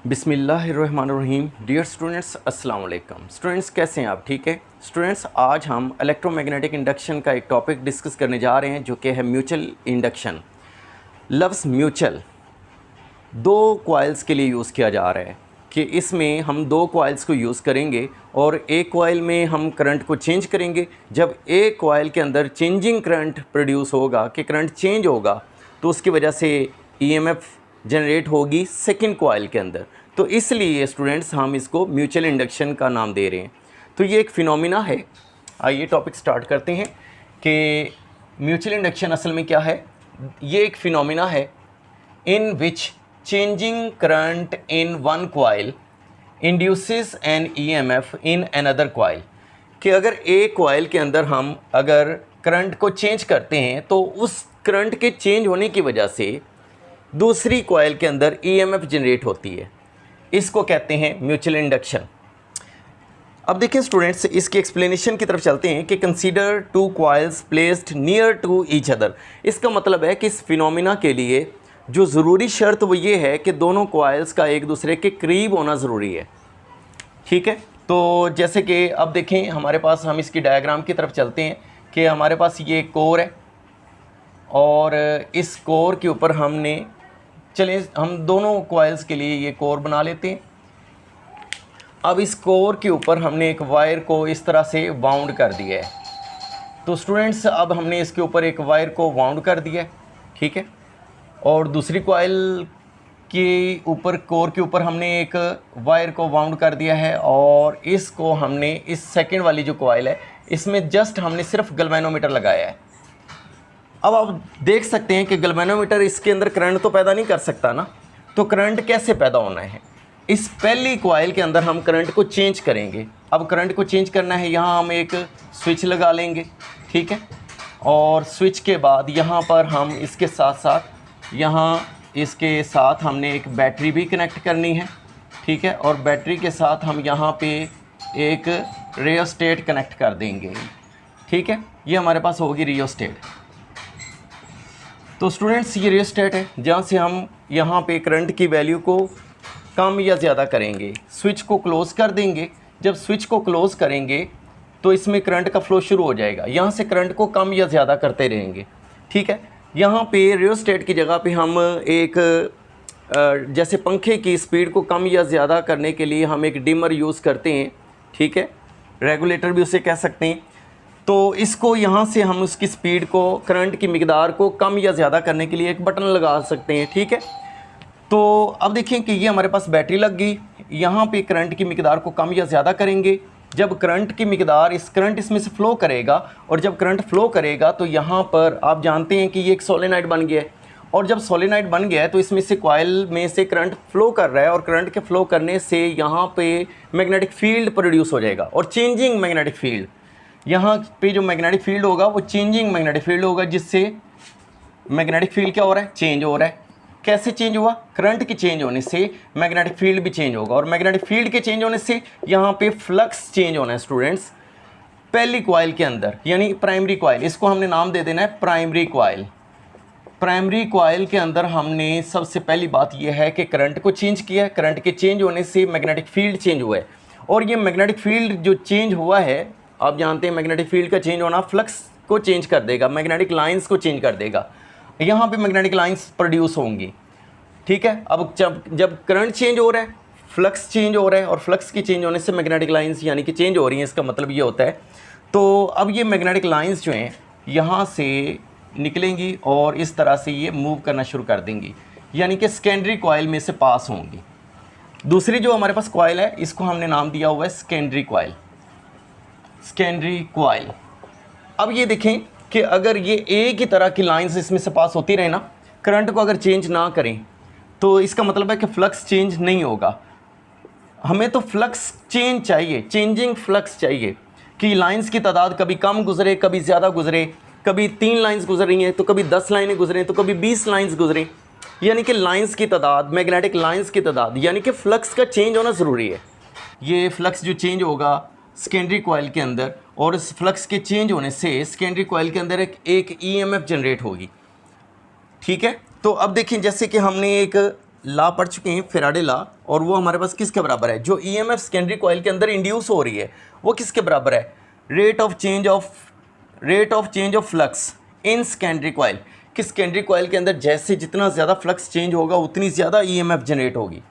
बिस्मिल्लाहिर्रहमानिर्रहीम। Dear students, अस्सलाम वालेकुम। स्टूडेंट्स, कैसे हैं आप? ठीक है स्टूडेंट्स, आज हम इलेक्ट्रोमैग्नेटिक इंडक्शन का एक टॉपिक डिस्कस करने जा रहे हैं जो कि है म्यूचुअल इंडक्शन। लफ्ज़ म्यूचुअल दो कॉइल्स के लिए यूज़ किया जा रहा है कि इसमें हम दो कॉइल्स को यूज़ करेंगे और एक कॉइल में हम करंट को चेंज करेंगे। जब एक कॉइल के अंदर चेंजिंग करंट प्रोड्यूस होगा कि करंट चेंज होगा तो उसकी वजह से ईएमएफ जनरेट होगी सेकंड कॉइल के अंदर। तो इसलिए स्टूडेंट्स हम इसको म्यूचुअल इंडक्शन का नाम दे रहे हैं। तो ये एक फिनोमिना है। आइए टॉपिक स्टार्ट करते हैं कि म्यूचुअल इंडक्शन असल में क्या है। ये एक फिनोमिना है in which changing current in one coil induces an EMF in another coil। कि अगर एक कॉइल के अंदर हम अगर करंट को चेंज करते हैं तो उस करंट के चेंज होने की वजह से दूसरी कॉइल के अंदर EMF जनरेट होती है। इसको कहते हैं म्यूचुअल इंडक्शन। अब देखिए स्टूडेंट्स, इसकी एक्सप्लेनेशन की तरफ चलते हैं कि consider two coils placed near to each other. इसका मतलब है कि इस फिनोमिना के लिए जो ज़रूरी शर्त वो ये है कि दोनों कॉइल्स का एक दूसरे के करीब होना ज़रूरी है। ठीक है, तो जैसे कि अब देखें हमारे पास, हम इसकी डायग्राम की तरफ चलते हैं कि हमारे पास ये कोर है और इस कोर के ऊपर हमने, चलिए हम दोनों कॉइल्स के लिए ये कोर बना लेते हैं। अब इस कोर के ऊपर हमने एक वायर को इस तरह से वाउंड कर दिया है। तो स्टूडेंट्स, अब हमने इसके ऊपर एक वायर को वाउंड कर दिया है, ठीक है। और दूसरी कॉइल के ऊपर, कोर के ऊपर हमने एक वायर को वाउंड कर दिया है और इसको हमने, इस सेकंड वाली जो कॉइल है इसमें जस्ट हमने सिर्फ गैल्वेनोमीटर लगाया है। अब आप देख सकते हैं कि गैल्वेनोमीटर इसके अंदर करंट तो पैदा नहीं कर सकता ना। तो करंट कैसे पैदा होना है, इस पहली कॉइल के अंदर हम करंट को चेंज करेंगे। अब करंट को चेंज करना है, यहाँ हम एक स्विच लगा लेंगे, ठीक है। और स्विच के बाद यहाँ पर हम इसके साथ साथ, यहाँ इसके साथ हमने एक बैटरी भी कनेक्ट करनी है, ठीक है। और बैटरी के साथ हम यहाँ पे एक रियोस्टेट कनेक्ट कर देंगे, ठीक है। ये हमारे पास होगी रियोस्टेट। तो स्टूडेंट्स, ये रियोस्टेट है जहाँ से हम यहाँ पे करंट की वैल्यू को कम या ज़्यादा करेंगे। स्विच को क्लोज़ कर देंगे। जब स्विच को क्लोज़ करेंगे तो इसमें करंट का फ्लो शुरू हो जाएगा। यहाँ से करंट को कम या ज़्यादा करते रहेंगे, ठीक है। यहाँ पे रियोस्टेट की जगह पे हम एक जैसे पंखे की स्पीड को कम या ज़्यादा करने के लिए हम एक डिमर यूज़ करते हैं, ठीक है। रेगुलेटर भी उसे कह सकते हैं। तो इसको यहाँ से हम उसकी स्पीड को, करंट की मिकदार को कम या ज़्यादा करने के लिए एक बटन लगा सकते हैं, ठीक है। तो अब देखें कि ये हमारे पास बैटरी लग गई। यहाँ पे करंट की मिकदार को कम या ज़्यादा करेंगे। जब करंट की मिकदार, करंट इसमें से फ़्लो करेगा और जब करंट फ़्लो करेगा तो यहाँ पर आप जानते हैं कि ये एक सोलेनाइड बन गया है। और जब सोलेनाइड बन गया है तो इसमें से कॉइल में से करंट फ़्लो कर रहा है और करंट के फ़्लो करने से यहाँ पे मैग्नेटिक फील्ड प्रोड्यूस हो जाएगा। और चेंजिंग मैग्नेटिक फील्ड, यहाँ पे जो मैग्नेटिक फील्ड होगा वो चेंजिंग मैग्नेटिक फील्ड होगा, जिससे मैग्नेटिक फील्ड क्या हो रहा है, चेंज हो रहा है। कैसे चेंज हुआ? करंट के चेंज होने से मैग्नेटिक फील्ड भी चेंज होगा और मैग्नेटिक फील्ड के चेंज होने से यहाँ पे फ्लक्स चेंज होना है स्टूडेंट्स पहली कॉइल के अंदर, यानी प्राइमरी कॉइल। इसको हमने नाम दे देना है प्राइमरी कॉइल। प्राइमरी कॉइल के अंदर हमने सबसे पहली बात यह है कि करंट को चेंज किया है। करंट के चेंज होने से मैग्नेटिक फील्ड चेंज हुआ है और ये मैग्नेटिक फील्ड जो चेंज हुआ है, आप जानते हैं मैग्नेटिक फील्ड का चेंज होना फ्लक्स को चेंज कर देगा, मैग्नेटिक लाइन्स को चेंज कर देगा। यहाँ पे मैग्नेटिक लाइंस प्रोड्यूस होंगी, ठीक है। अब जब करंट चेंज हो रहा है, फ्लक्स चेंज हो रहा है और फ्लक्स की चेंज होने से मैग्नेटिक लाइंस यानी कि चेंज हो रही हैं, इसका मतलब ये होता है। तो अब ये मैग्नेटिक लाइंस जो हैं यहाँ से निकलेंगी और इस तरह से ये मूव करना शुरू कर देंगी, यानी कि सेकेंडरी कॉइल में से पास होंगी। दूसरी जो हमारे पास कॉइल है इसको हमने नाम दिया हुआ है सेकेंडरी कॉइल। Secondary coil. अब ये देखें कि अगर ये एक ही तरह की लाइंस इसमें से पास होती रहे ना, करंट को अगर चेंज ना करें तो इसका मतलब है कि फ्लक्स चेंज नहीं होगा। हमें तो फ्लक्स चेंज चाहिए, चेंजिंग फ्लक्स चाहिए कि लाइंस की तादाद कभी कम गुजरे, कभी ज़्यादा गुजरे। कभी 3 लाइंस गुजर रही हैं तो कभी 10 लाइनें गुजरें तो कभी 20 लाइंस गुजरें, यानी कि लाइंस की तादाद, मैग्नेटिक लाइंस की तादाद, यानी कि फ्लक्स का चेंज होना ज़रूरी है। ये फ्लक्स जो चेंज होगा सेकेंडरी कॉइल के अंदर और इस फ्लक्स के चेंज होने से सेकेंडरी कॉइल के अंदर एक ईएमएफ जनरेट होगी, ठीक है। तो अब देखें, जैसे कि हमने एक ला पढ़ चुके हैं, फेराडे ला, और वो हमारे पास किसके बराबर है, जो ईएमएफ सेकेंडरी कॉइल के अंदर इंड्यूस हो रही है वो किसके बराबर है, rate of change of flux in secondary coil, कि सेकेंडरी कॉइल के अंदर जैसे जितना ज़्यादा फ्लक्स चेंज होगा उतनी ज़्यादा ईएमएफ जनरेट होगी,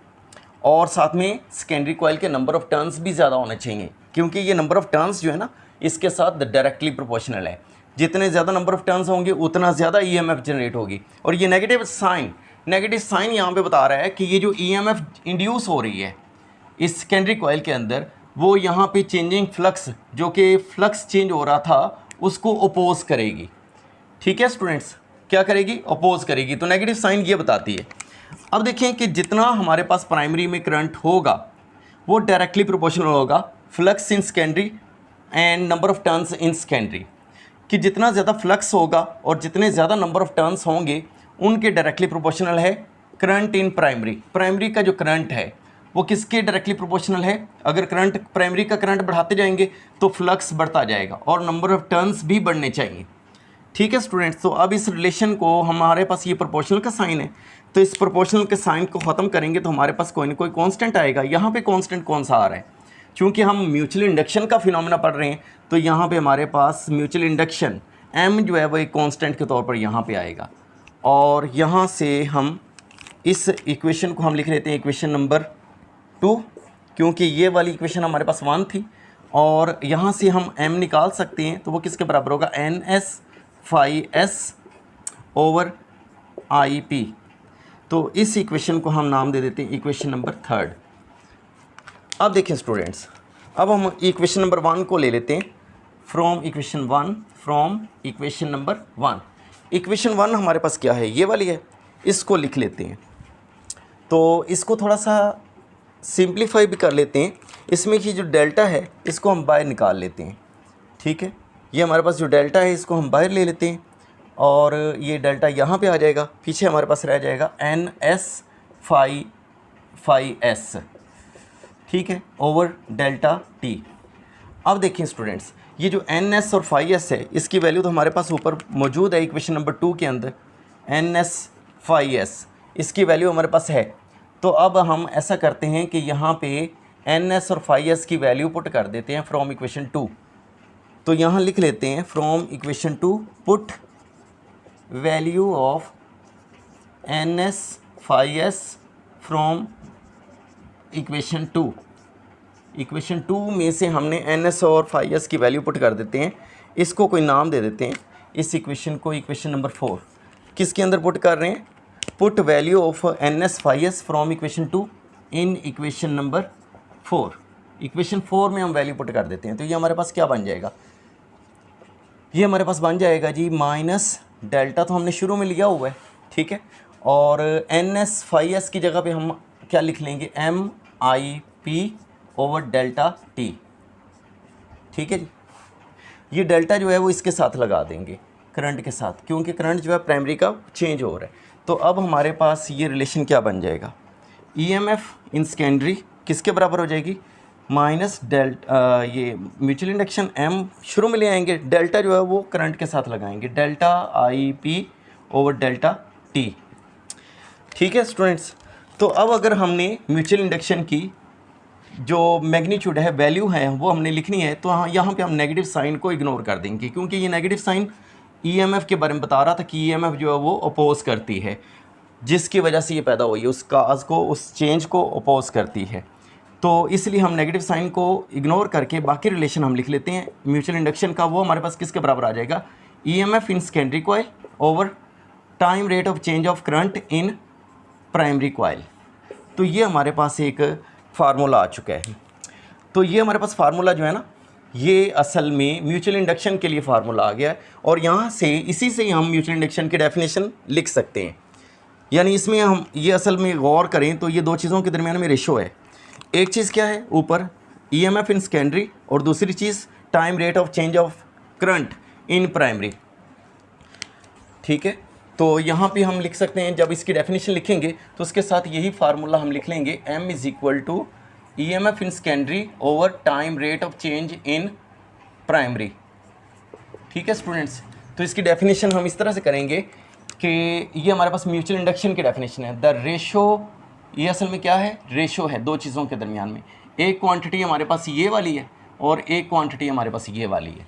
और साथ में सेकेंडरी कॉइल के नंबर ऑफ टर्न्स भी ज़्यादा होने चाहिए, क्योंकि ये नंबर ऑफ टर्न्स जो है ना इसके साथ डायरेक्टली प्रोपोर्शनल है, जितने ज़्यादा नंबर ऑफ टर्न्स होंगे उतना ज़्यादा ईएमएफ जनरेट होगी। और ये नेगेटिव साइन यहाँ पे बता रहा है कि ये जो ईएमएफ इंड्यूस हो रही है इस सेकेंडरी कॉइल के अंदर, वो यहाँ पे चेंजिंग फ्लक्स, जो कि फ्लक्स चेंज हो रहा था उसको अपोज करेगी। ठीक है स्टूडेंट्स, क्या करेगी, अपोज करेगी। तो नेगेटिव साइन ये बताती है। अब देखें कि जितना हमारे पास प्राइमरी में करंट होगा वो डायरेक्टली प्रोपोर्शनल होगा flux in secondary and number of turns in secondary, कि जितना ज़्यादा फ्लक्स होगा और जितने ज़्यादा नंबर ऑफ टर्न्स होंगे उनके डायरेक्टली प्रोपोर्शनल है करंट इन प्राइमरी। प्राइमरी का जो करंट है वो किसके डायरेक्टली प्रोपोर्शनल है, अगर करंट प्राइमरी का करंट बढ़ाते जाएंगे तो फ्लक्स बढ़ता जाएगा और नंबर ऑफ टर्न्स भी बढ़ने चाहिए। ठीक है स्टूडेंट्स, तो अब इस रिलेशन को, हमारे पास ये प्रोपोर्शनल का साइन है, तो इस प्रोपोर्शनल के साइन को ख़त्म करेंगे तो हमारे पास कोई ना कोई कांस्टेंट आएगा। यहाँ पे कांस्टेंट कौन सा आ रहा है, क्योंकि हम म्यूचुअल इंडक्शन का फिनोमेना पढ़ रहे हैं तो यहाँ पे हमारे पास म्यूचुअल इंडक्शन m जो है वो एक कांस्टेंट के तौर पर यहाँ पे आएगा। और यहाँ से हम इस इक्वेशन को हम लिख लेते हैं इक्वेशन नंबर 2, क्योंकि ये वाली इक्वेशन हमारे पास 1 थी, और यहाँ से हम m निकाल सकते हैं तो वो किसके बराबर होगा, NS phi s over IP। तो इस इक्वेशन को हम नाम दे देते हैं इक्वेशन नंबर 3। अब देखें स्टूडेंट्स, अब हम इक्वेशन नंबर 1 को ले लेते हैं फ्रॉम इक्वेशन नंबर 1। इक्वेशन 1 हमारे पास क्या है, ये वाली है, इसको लिख लेते हैं। तो इसको थोड़ा सा सिंप्लीफाई भी कर लेते हैं। इसमें की जो डेल्टा है इसको हम बाहर निकाल लेते हैं। ठीक है, ये हमारे पास जो डेल्टा है इसको हम बाहर ले लेते हैं, और ये डेल्टा यहाँ पे आ जाएगा, पीछे हमारे पास रह जाएगा NS phi s, ठीक है, ओवर डेल्टा t। अब देखें स्टूडेंट्स, ये जो NS और phi s है इसकी वैल्यू तो हमारे पास ऊपर मौजूद है इक्वेशन नंबर 2 के अंदर, NS phi s इसकी वैल्यू हमारे पास है। तो अब हम ऐसा करते हैं कि यहाँ पे NS और phi s की वैल्यू पुट कर देते हैं फ्रॉम इक्वेशन 2। तो यहाँ लिख लेते हैं from equation 2 put value of NS phi s from equation 2। Equation 2 में से हमने NS और phi s की वैल्यू पुट कर देते हैं। इसको कोई नाम दे देते हैं, इस इक्वेशन को इक्वेशन नंबर 4। किसके अंदर पुट कर रहे हैं, put value of NS phi s from equation 2 in equation number 4। Equation 4 में हम वैल्यू पुट कर देते हैं। तो ये हमारे पास क्या बन जाएगा, ये हमारे पास बन जाएगा जी माइनस डेल्टा, तो हमने शुरू में लिया हुआ है, ठीक है, और NS phi s की जगह पे हम क्या लिख लेंगे, MIP ओवर डेल्टा t। ठीक है जी, ये डेल्टा जो है वो इसके साथ लगा देंगे करंट के साथ, क्योंकि करंट जो है प्राइमरी का चेंज हो रहा है। तो अब हमारे पास ये रिलेशन क्या बन जाएगा, EMF इन सेकेंडरी किसके बराबर हो जाएगी, माइनस डेल्टा, ये म्यूचुअल इंडक्शन M शुरू में ले आएंगे, डेल्टा जो है वो करंट के साथ लगाएंगे, delta IP over delta t। ठीक है स्टूडेंट्स, तो अब अगर हमने म्यूचुअल इंडक्शन की जो मैग्नीट्यूड है, वैल्यू है, वो हमने लिखनी है, तो हाँ यहाँ पे हम नेगेटिव साइन को इग्नोर कर देंगे, क्योंकि ये नेगेटिव साइन EMF के बारे में बता रहा था कि EMF जो है वो अपोज करती है, जिसकी वजह से ये पैदा हुई है, उस काज को, उस चेंज को अपोज करती है। तो इसलिए हम नेगेटिव साइन को इग्नोर करके बाकी रिलेशन हम लिख लेते हैं म्यूचुअल इंडक्शन का। वो हमारे पास किसके बराबर आ जाएगा, EMF in secondary coil over time rate of change of current in primary coil. तो ये हमारे पास एक फार्मूला आ चुका है। तो ये हमारे पास फार्मूला जो है ना, ये असल में म्यूचुअल इंडक्शन के लिए फार्मूला आ गया है, और यहाँ से इसी से ही हम म्यूचुअल इंडक्शन की डेफिनेशन लिख सकते हैं। यानी इसमें हम ये असल में गौर करें तो ये दो चीज़ों के दरमियान में रेशो है। एक चीज़ क्या है, ऊपर EMF इन सेकेंडरी, और दूसरी चीज़ time rate of change of current in primary. ठीक है, तो यहाँ पे हम लिख सकते हैं, जब इसकी डेफिनेशन लिखेंगे तो उसके साथ यही फार्मूला हम लिख लेंगे, M is equal to EMF in secondary over time rate of change in primary. ठीक है स्टूडेंट्स, तो इसकी डेफिनेशन हम इस तरह से करेंगे कि ये हमारे पास म्यूचुअल इंडक्शन की डेफिनेशन है, द रेशो ये असल में क्या है, रेशो है दो चीज़ों के दरमियान में। एक क्वांटिटी हमारे पास ये वाली है और एक क्वांटिटी हमारे पास ये वाली है।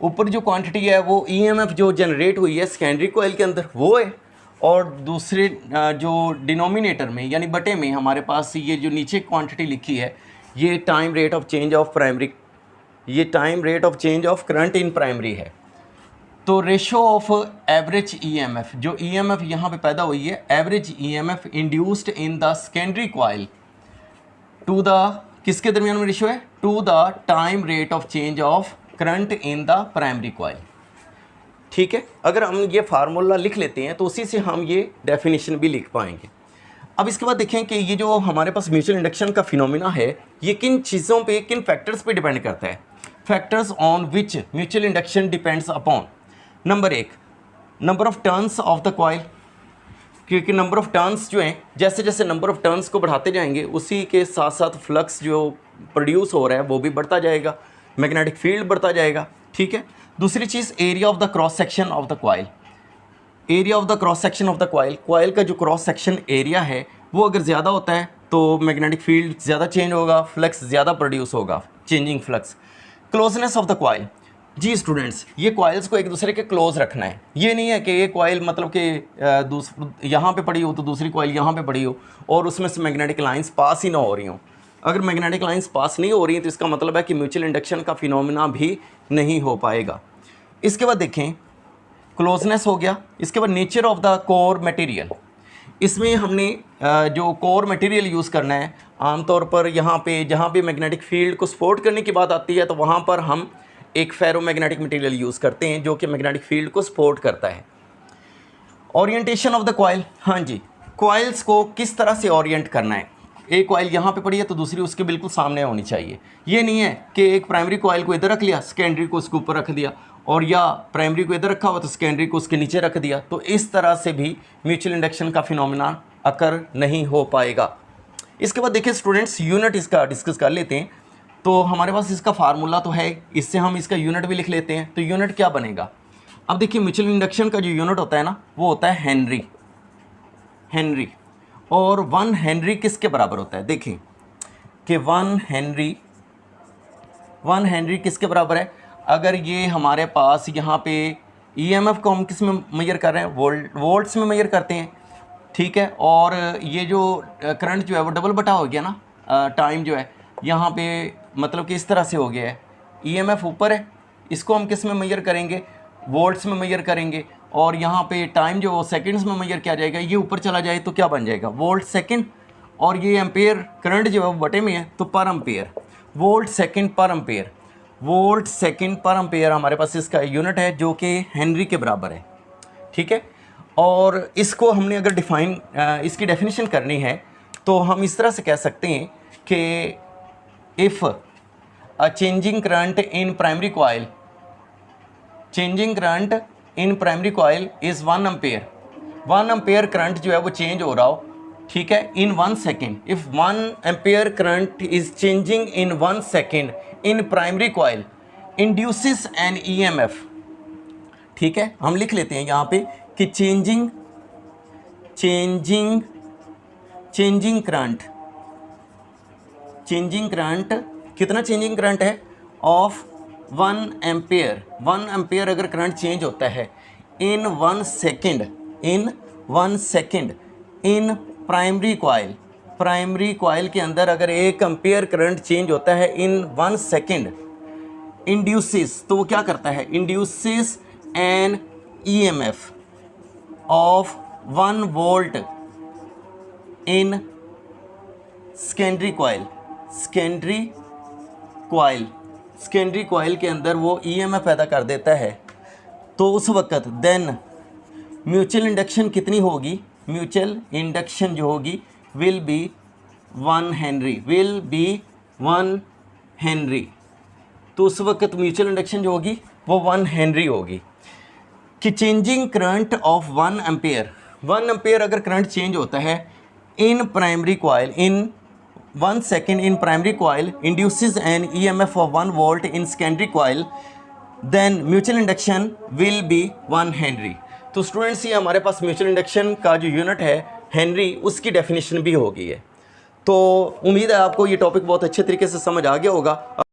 ऊपर जो क्वांटिटी है वो ईएमएफ जो जनरेट हुई है सेकेंडरी कॉइल के अंदर वो है, और दूसरे जो डिनोमिनेटर में यानी बटे में हमारे पास ये जो नीचे क्वांटिटी लिखी है ये time rate of change of primary, ये time rate of change of current in primary है। तो रेशो ऑफ एवरेज ईएमएफ, जो ईएमएफ यहाँ पे पैदा हुई है, average EMF induced in the secondary coil to the, किसके दरमियान में रेशो है, to the time rate of change of current in the primary coil. ठीक है, अगर हम ये फार्मूला लिख लेते हैं तो उसी से हम ये डेफिनेशन भी लिख पाएंगे। अब इसके बाद देखें कि ये जो हमारे पास म्यूचुअल इंडक्शन का फिनोमिना है ये किन चीज़ों पे, किन फैक्टर्स पे डिपेंड करता है। Factors on which mutual induction depends upon, number 1 number of turns of the coil, क्योंकि नंबर ऑफ टर्न्स जो हैं, जैसे जैसे नंबर ऑफ टर्न्स को बढ़ाते जाएंगे उसी के साथ साथ फ्लक्स जो प्रोड्यूस हो रहा है वो भी बढ़ता जाएगा, मैग्नेटिक फील्ड बढ़ता जाएगा। ठीक है, दूसरी चीज़ area of the cross section of the coil, area of the cross section of the coil, coil का जो क्रॉस सेक्शन एरिया है वो अगर ज़्यादा होता है तो मैग्नेटिक फील्ड ज़्यादा चेंज होगा, फ्लक्स ज़्यादा प्रोड्यूस होगा, changing flux. Closeness of the coil, जी स्टूडेंट्स ये कॉइल्स को एक दूसरे के क्लोज रखना है, ये नहीं है कि ये कॉइल मतलब कि यहाँ पे पड़ी हो तो दूसरी कॉइल यहाँ पे पड़ी हो और उसमें से मैग्नेटिक लाइंस पास ही ना हो रही हों। अगर मैग्नेटिक लाइंस पास नहीं हो रही हैं तो इसका मतलब है कि म्यूचुअल इंडक्शन का फिनोमिना भी नहीं हो पाएगा। इसके बाद देखें क्लोजनेस हो गया। इसके बाद nature of the core material, इसमें हमने जो कोर मटेरियल यूज़ करना है आमतौर पर यहाँ पे जहाँ पे मैग्नेटिक फील्ड को सपोर्ट करने की बात आती है तो वहाँ पर हम एक फेरोमैग्नेटिक मटेरियल यूज़ करते हैं जो कि मैग्नेटिक फील्ड को सपोर्ट करता है। ओरिएंटेशन ऑफ द कॉइल, हाँ जी, कॉइल्स को किस तरह से ओरिएंट करना है। एक कॉइल यहाँ पे पड़ी है तो दूसरी उसके बिल्कुल सामने होनी चाहिए। ये नहीं है कि एक प्राइमरी कॉइल को इधर रख लिया, सेकेंडरी को उसके ऊपर रख दिया, और या प्राइमरी को इधर रखा हुआ तो सेकेंडरी को उसके नीचे रख दिया, तो इस तरह से भी म्यूचुअल इंडक्शन का फिनोमिना अकर नहीं हो पाएगा। इसके बाद देखिए स्टूडेंट्स यूनिट इसका डिस्कस कर लेते हैं। तो हमारे पास इसका फार्मूला तो है, इससे हम इसका यूनिट भी लिख लेते हैं। तो यूनिट क्या बनेगा, अब देखिए म्यूचुअल इंडक्शन का जो यूनिट होता है ना वो होता है हेनरी, हेनरी। और 1 हेनरी किसके बराबर होता है, देखें कि 1 हेनरी किसके बराबर है। अगर ये हमारे पास यहाँ पे ईएमएफ को हम किस में मेजर कर रहे हैं, वोल्ट्स में मेजर करते हैं। ठीक है, और ये जो करंट जो है वो डबल बटा हो गया ना, टाइम जो है यहाँ पे मतलब कि इस तरह से हो गया है। ईएमएफ ऊपर है, इसको हम किस में मेजर करेंगे, वोल्ट्स में मेजर करेंगे, और यहाँ पे टाइम जो सेकंड्स में मेजर किया जाएगा, ये ऊपर चला जाए तो क्या बन जाएगा, वोल्ट सेकंड, और ये एम्पेयर करंट जो है वो बटे में है तो per ampere, volt second per ampere, volt second per ampere हमारे पास इसका यूनिट है जो कि हेनरी के बराबर है। ठीक है, और इसको हमने अगर इसकी डेफिनेशन करनी है तो हम इस तरह से कह सकते हैं कि if a changing current in primary coil, changing current in primary coil is 1 ampere, 1 ampere current जो है वो चेंज हो रहा हो, ठीक है, in 1 second, if 1 ampere current is changing in 1 second in primary coil induces an EMF. ठीक है, हम लिख लेते हैं यहाँ पे कि चेंजिंग करंट कितना चेंजिंग करंट है, ऑफ 1 एम्पेयर, 1 एम्पेयर अगर करंट चेंज होता है in 1 second, in primary coil के अंदर अगर 1 एम्पेयर करंट चेंज होता है इन 1 सेकेंड, इंड्यूसेस, तो वो क्या करता है, induces an EMF of 1 volt in secondary coil के अंदर वो ईएमएफ पैदा कर देता है। तो उस वक़्त देन म्यूचुअल इंडक्शन कितनी होगी, म्यूचुअल इंडक्शन जो होगी विल बी 1 हेनरी, तो उस वक़्त म्यूचुअल इंडक्शन जो होगी वो 1 हेनरी होगी। कि चेंजिंग करंट ऑफ 1 एम्पेयर अगर करंट चेंज होता है in primary coil in 1 second in primary coil induces an EMF of 1 volt in secondary coil, then mutual induction will be 1 henry. तो students ये हमारे पास म्यूचुअल इंडक्शन का जो unit है Henry उसकी डेफिनेशन भी हो गई है। तो उम्मीद है आपको ये टॉपिक बहुत अच्छे तरीके से समझ आ गया होगा।